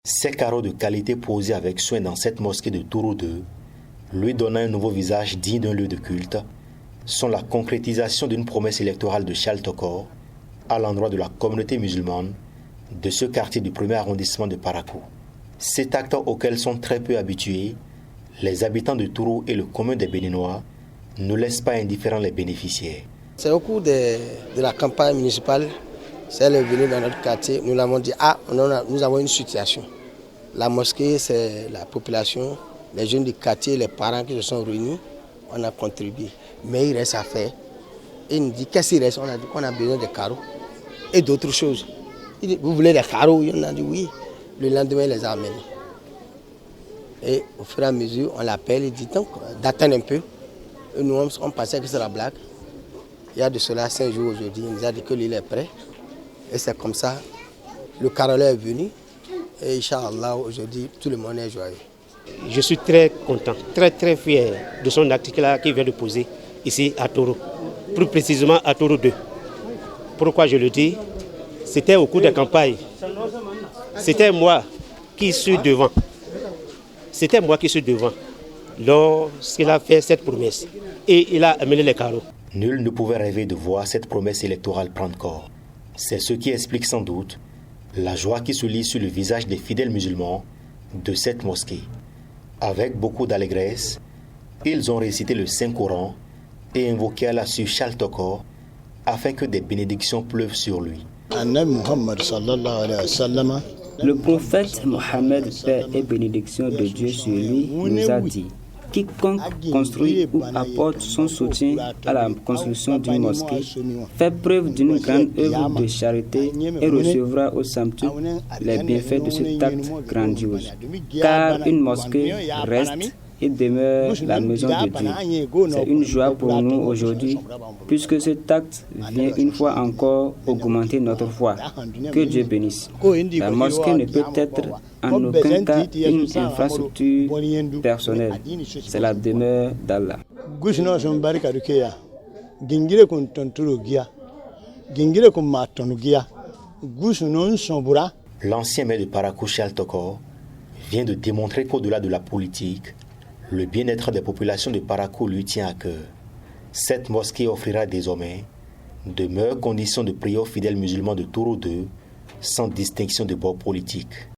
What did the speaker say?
Ces carreaux de qualité posés avec soin dans cette mosquée de Touro 2, lui donnant un nouveau visage digne d'un lieu de culte, sont la concrétisation d'une promesse électorale de Charles Tokor à l'endroit de la communauté musulmane de ce quartier du premier arrondissement de Parakou. Cet acte auquel sont très peu habitués, les habitants de Touro et le commun des Béninois ne laissent pas indifférents les bénéficiaires. C'est au cours de la campagne municipale, elle est venue dans notre quartier, nous l'avons dit, nous avons une situation. La mosquée, c'est la population, les jeunes du quartier, les parents qui se sont réunis, on a contribué. Mais il reste à faire. Et il nous dit, qu'est-ce qu'il reste? On a dit qu'on a besoin de carreaux et d'autres choses. Il dit, vous voulez des carreaux? On a dit oui. Le lendemain, il les a amenés. Et au fur et à mesure, on l'appelle, il dit donc d'attendre un peu. Et nous, on pensait que c'est la blague. Il y a de cela 5 jours aujourd'hui, il nous a dit que l'île est prêt. Et c'est comme ça, le caroleur est venu. Et Inch'Allah, aujourd'hui, tout le monde est joyeux. Je suis très content, très fier de son acte qu'il vient de poser ici à Touro. Plus précisément à Touro 2. Pourquoi je le dis? C'était au cours des campagnes. C'était moi qui suis devant. Lorsqu'il a fait cette promesse. Et il a amené les carreaux. Nul ne pouvait rêver de voir cette promesse électorale prendre corps. C'est ce qui explique sans doute la joie qui se lit sur le visage des fidèles musulmans de cette mosquée. Avec beaucoup d'allégresse, ils ont récité le Saint-Coran et invoqué Allah sur Charles Tokor afin que des bénédictions pleuvent sur lui. Le prophète Mohammed, paix et bénédiction de Dieu sur lui, nous a dit: quiconque construit ou apporte son soutien à la construction d'une mosquée fait preuve d'une grande œuvre de charité et recevra au samedi les bienfaits de cet acte grandiose. Car une mosquée reste et demeure la maison de Dieu. C'est une joie pour nous aujourd'hui, puisque cet acte vient une fois encore augmenter notre foi. Que Dieu bénisse. La mosquée ne peut être en aucun cas une infrastructure personnelle. C'est la demeure d'Allah. L'ancien maire de Parakou, Charles Tokor, vient de démontrer qu'au-delà de la politique, le bien-être des populations de Parakou lui tient à cœur. Cette mosquée offrira désormais de meilleures conditions de prière aux fidèles musulmans de Touro 2, sans distinction de bord politique.